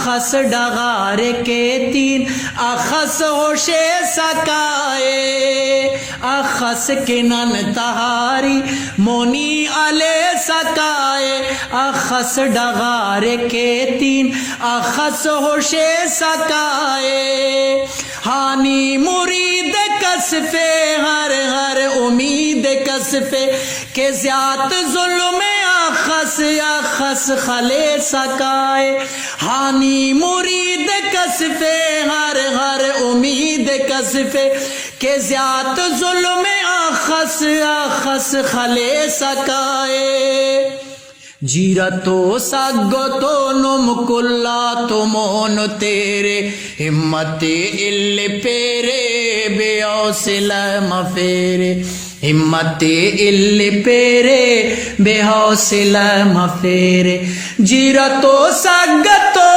اخس ڈغار کے تین اخس ہوشے سکائے اخس کنن تہاری مونی علی سکائے اخس ڈغار کے تین اخس ہوشے سکائے ہانی مرید کسفے ہر ہر امید کسفے کہ زیاد ظلم اخس اخس خلے سکائے ہانی مرید کسفے ہر ہر امید کسفے کہ زیاد ظلم اخس اخس خلے سکائے جیرتو سگتو نم کلا تمون تیرے ہمت ال پیرے بے حوصلہ مفیرے ہمت ال پیرے بے حوصلہ مفیرے جیرتو سگتو